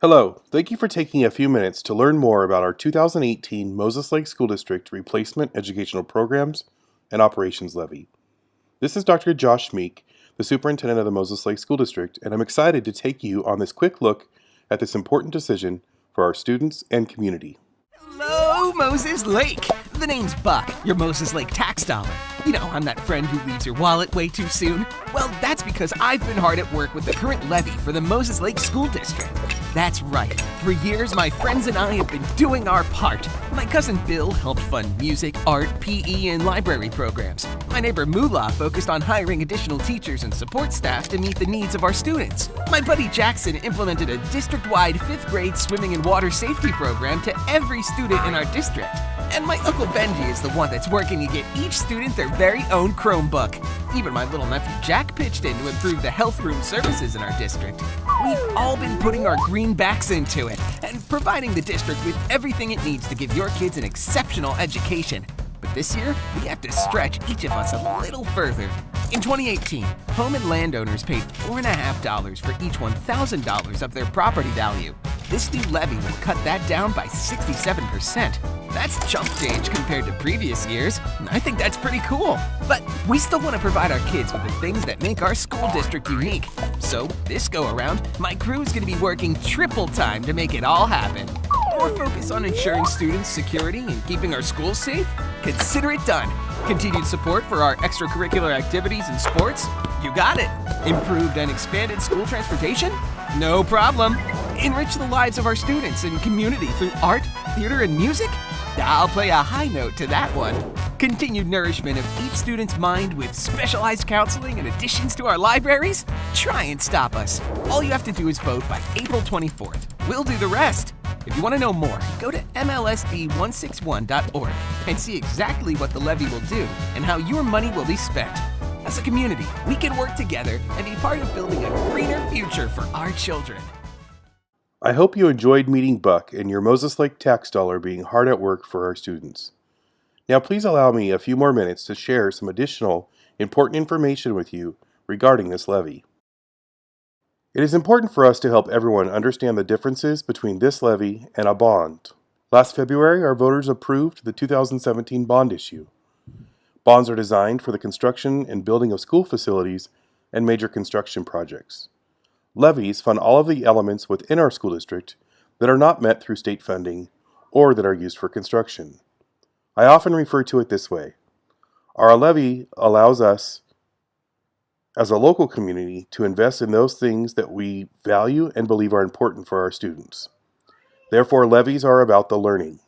Hello, thank you for taking a few minutes to learn more about our 2018 Moses Lake School District Replacement Educational Programs and Operations Levy. This is Dr. Josh Meek, the Superintendent of the Moses Lake School District, and I'm excited to take you on this quick look at this important decision for our students and community. Hello, Moses Lake. The name's Buck, your Moses Lake tax dollar. You know, I'm that friend who leaves your wallet way too soon. Well, that's because I've been hard at work with the current levy for the Moses Lake School District. That's right. For years, my friends and I have been doing our part. My cousin Bill helped fund music, art, PE, and library programs. My neighbor Moolah focused on hiring additional teachers and support staff to meet the needs of our students. My buddy Jackson implemented a district-wide 5th grade swimming and water safety program to every student in our district. And my Uncle Benji is the one that's working to get each student their very own Chromebook. Even my little nephew Jack pitched in to improve the health room services in our district. We've all been putting our greenbacks into it and providing the district with everything it needs to give your kids an exceptional education. But this year, we have to stretch each of us a little further. In 2018, home and landowners paid $4.50 for each $1,000 of their property value. This new levy will cut that down by 67%. That's chump change compared to previous years, and I think that's pretty cool. But we still want to provide our kids with the things that make our school district unique. So this go around, my crew is going to be working triple time to make it all happen. More focus on ensuring students' security and keeping our schools safe? Consider it done. Continued support for our extracurricular activities and sports? You got it. Improved and expanded school transportation? No problem. Enrich the lives of our students and community through art, theater, and music? I'll play a high note to that one. Continued nourishment of each student's mind with specialized counseling and additions to our libraries? Try and stop us. All you have to do is vote by April 24th. We'll do the rest. If you want to know more, go to mlsd161.org and see exactly what the levy will do and how your money will be spent. As a community, we can work together and be part of building a greener future for our children. I hope you enjoyed meeting Buck and your Moses Lake tax dollar being hard at work for our students. Now please allow me a few more minutes to share some additional important information with you regarding this levy. It is important for us to help everyone understand the differences between this levy and a bond. Last February, our voters approved the 2017 bond issue. Bonds are designed for the construction and building of school facilities and major construction projects. Levies fund all of the elements within our school district that are not met through state funding or that are used for construction. I often refer to it this way. Our levy allows us, as a local community, to invest in those things that we value and believe are important for our students. Therefore, levies are about the learning.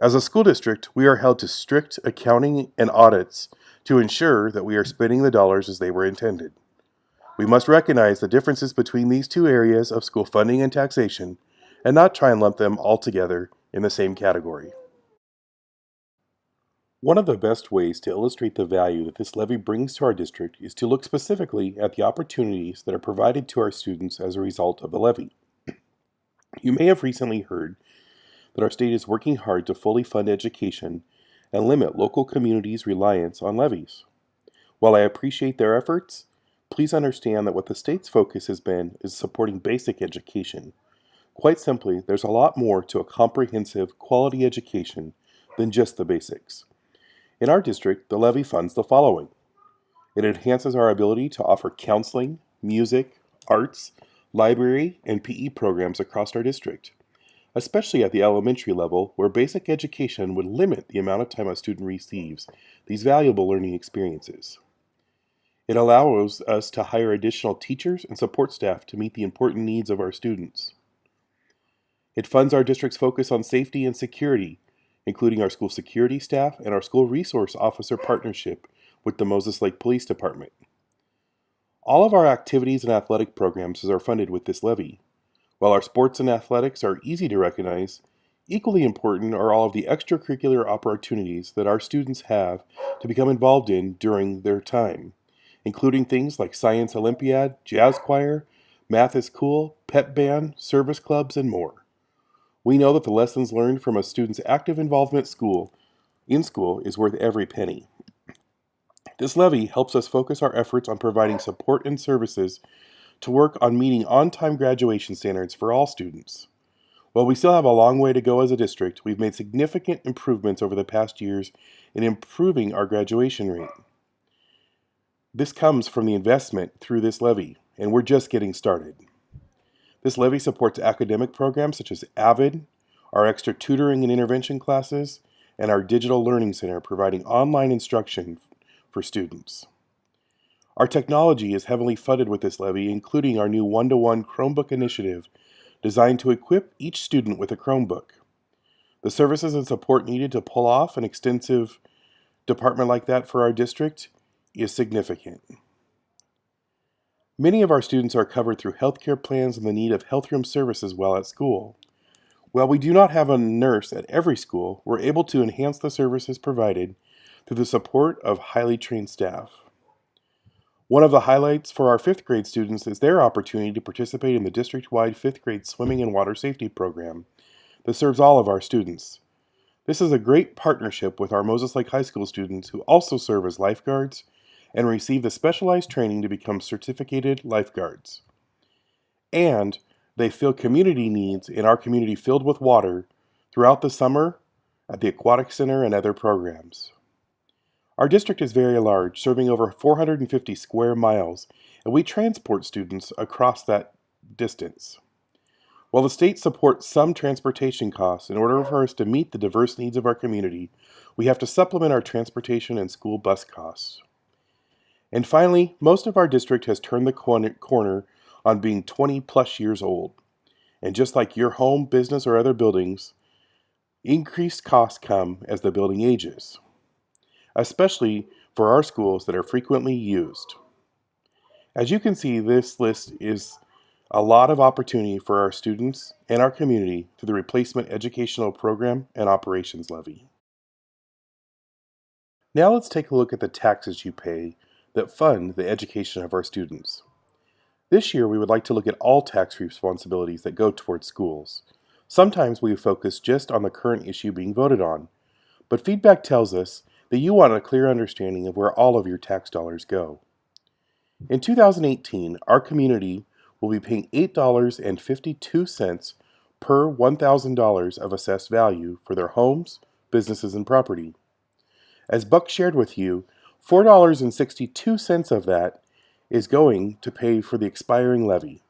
As a school district, we are held to strict accounting and audits to ensure that we are spending the dollars as they were intended. We must recognize the differences between these two areas of school funding and taxation and not try and lump them all together in the same category. One of the best ways to illustrate the value that this levy brings to our district is to look specifically at the opportunities that are provided to our students as a result of the levy. You may have recently heard that our state is working hard to fully fund education and limit local communities' reliance on levies. While I appreciate their efforts, please understand that what the state's focus has been is supporting basic education. Quite simply, there's a lot more to a comprehensive, quality education than just the basics. In our district, the levy funds the following. It enhances our ability to offer counseling, music, arts, library, and PE programs across our district, especially at the elementary level where basic education would limit the amount of time a student receives these valuable learning experiences. It allows us to hire additional teachers and support staff to meet the important needs of our students. It funds our district's focus on safety and security, including our school security staff and our school resource officer partnership with the Moses Lake Police Department. All of our activities and athletic programs are funded with this levy. While our sports and athletics are easy to recognize, equally important are all of the extracurricular opportunities that our students have to become involved in during their time, including things like Science Olympiad, Jazz Choir, Math is Cool, Pep Band, Service Clubs, and more. We know that the lessons learned from a student's active involvement in school is worth every penny. This levy helps us focus our efforts on providing support and services to work on meeting on-time graduation standards for all students. While we still have a long way to go as a district, we've made significant improvements over the past years in improving our graduation rate. This comes from the investment through this levy, and we're just getting started. This levy supports academic programs such as AVID, our extra tutoring and intervention classes, and our digital learning center providing online instruction for students. Our technology is heavily funded with this levy, including our new one-to-one Chromebook initiative designed to equip each student with a Chromebook. The services and support needed to pull off an extensive department like that for our district is significant. Many of our students are covered through healthcare plans and the need of health room services while at school. While we do not have a nurse at every school, we're able to enhance the services provided through the support of highly trained staff. One of the highlights for our 5th grade students is their opportunity to participate in the district-wide 5th grade swimming and water safety program that serves all of our students. This is a great partnership with our Moses Lake High School students who also serve as lifeguards and receive the specialized training to become certificated lifeguards. And they fill community needs in our community filled with water throughout the summer at the Aquatic Center and other programs. Our district is very large, serving over 450 square miles, and we transport students across that distance. While the state supports some transportation costs, in order for us to meet the diverse needs of our community, we have to supplement our transportation and school bus costs. And finally, most of our district has turned the corner on being 20 plus years old. And just like your home, business, or other buildings, increased costs come as the building ages, especially for our schools that are frequently used. As you can see, this list is a lot of opportunity for our students and our community through the Replacement Educational Program and Operations Levy. Now let's take a look at the taxes you pay that fund the education of our students. This year we would like to look at all tax responsibilities that go towards schools. Sometimes we focus just on the current issue being voted on, but feedback tells us that you want a clear understanding of where all of your tax dollars go. In 2018, our community will be paying $8.52 per $1,000 of assessed value for their homes, businesses, and property. As Buck shared with you, $4.62 of that is going to pay for the expiring levy.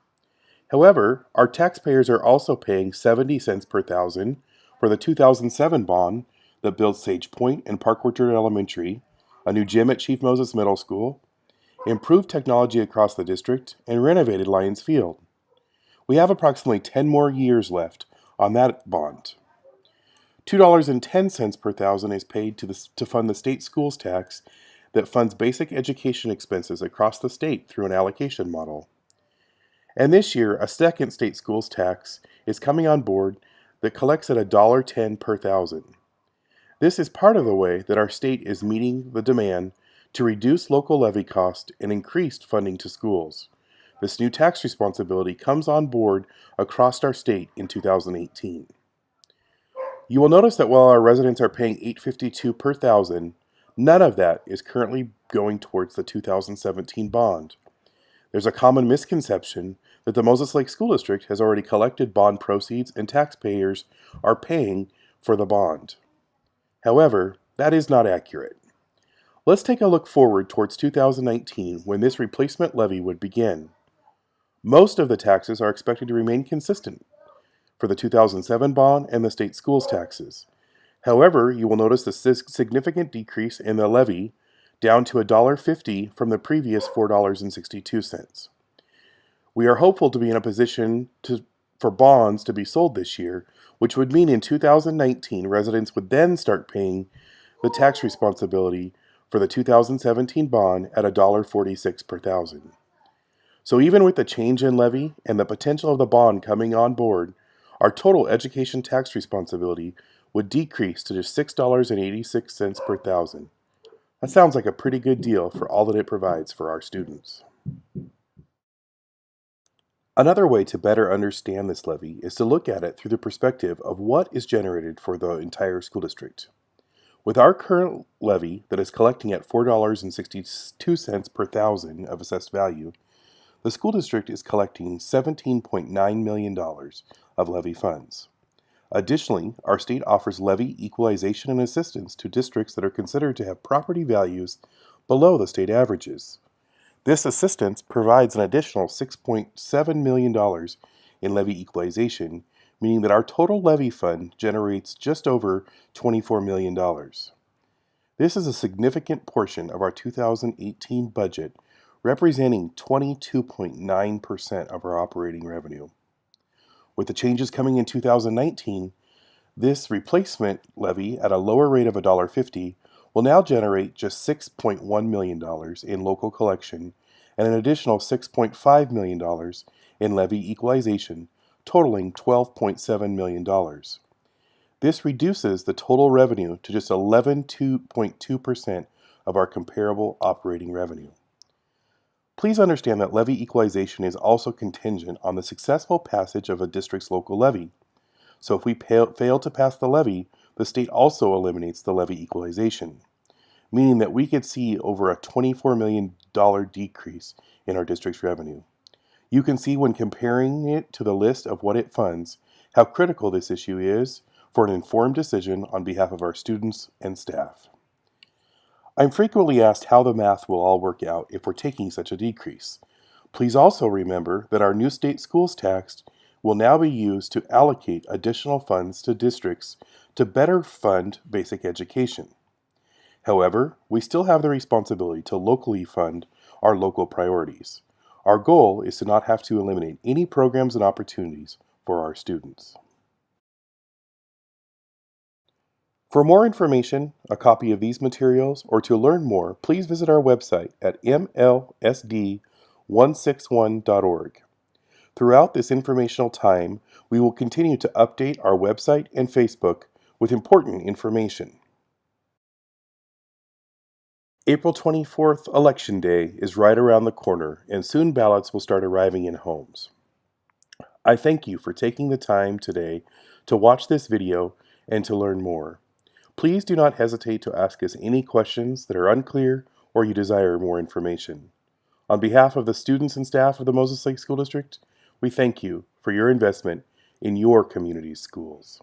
However, our taxpayers are also paying 70 cents per thousand for the 2007 bond that built Sage Point and Park Orchard Elementary, a new gym at Chief Moses Middle School, improved technology across the district, and renovated Lions Field. We have approximately 10 more years left on that bond. $2.10 per thousand is paid to fund the state schools tax that funds basic education expenses across the state through an allocation model. And this year, a second state schools tax is coming on board that collects at $1.10 per thousand. This is part of the way that our state is meeting the demand to reduce local levy cost and increased funding to schools. This new tax responsibility comes on board across our state in 2018. You will notice that while our residents are paying $8.52 per thousand, none of that is currently going towards the 2017 bond. There's a common misconception that the Moses Lake School District has already collected bond proceeds and taxpayers are paying for the bond. However, that is not accurate. Let's take a look forward towards 2019 when this replacement levy would begin. Most of the taxes are expected to remain consistent for the 2007 bond and the state schools taxes. However, you will notice the significant decrease in the levy down to $1.50 from the previous $4.62. We are hopeful to be in a position for bonds to be sold this year, which would mean in 2019 residents would then start paying the tax responsibility for the 2017 bond at $1.46 per thousand. So even with the change in levy and the potential of the bond coming on board, our total education tax responsibility would decrease to just $6.86 per thousand. That sounds like a pretty good deal for all that it provides for our students. Another way to better understand this levy is to look at it through the perspective of what is generated for the entire school district. With our current levy that is collecting at $4.62 per thousand of assessed value, The school district is collecting $17.9 million of levy funds. Additionally, our state offers levy equalization and assistance to districts that are considered to have property values below the state averages. This assistance provides an additional $6.7 million in levy equalization, meaning that our total levy fund generates just over $24 million. This is a significant portion of our 2018 budget, representing 22.9% of our operating revenue. With the changes coming in 2019, this replacement levy at a lower rate of $1.50 will now generate just $6.1 million in local collection and an additional $6.5 million in levy equalization, totaling $12.7 million. This reduces the total revenue to just 11.2% of our comparable operating revenue. Please understand that levy equalization is also contingent on the successful passage of a district's local levy. So if we fail to pass the levy, the state also eliminates the levy equalization, meaning that we could see over a $24 million decrease in our district's revenue. You can see when comparing it to the list of what it funds, how critical this issue is for an informed decision on behalf of our students and staff. I'm frequently asked how the math will all work out if we're taking such a decrease. Please also remember that our new state schools tax will now be used to allocate additional funds to districts to better fund basic education. However, we still have the responsibility to locally fund our local priorities. Our goal is to not have to eliminate any programs and opportunities for our students. For more information, a copy of these materials, or to learn more, please visit our website at mlsd161.org. Throughout this informational time, we will continue to update our website and Facebook with important information. April 24th, Election Day, is right around the corner, and soon ballots will start arriving in homes. I thank you for taking the time today to watch this video and to learn more. Please do not hesitate to ask us any questions that are unclear or you desire more information. On behalf of the students and staff of the Moses Lake School District, we thank you for your investment in your community's schools.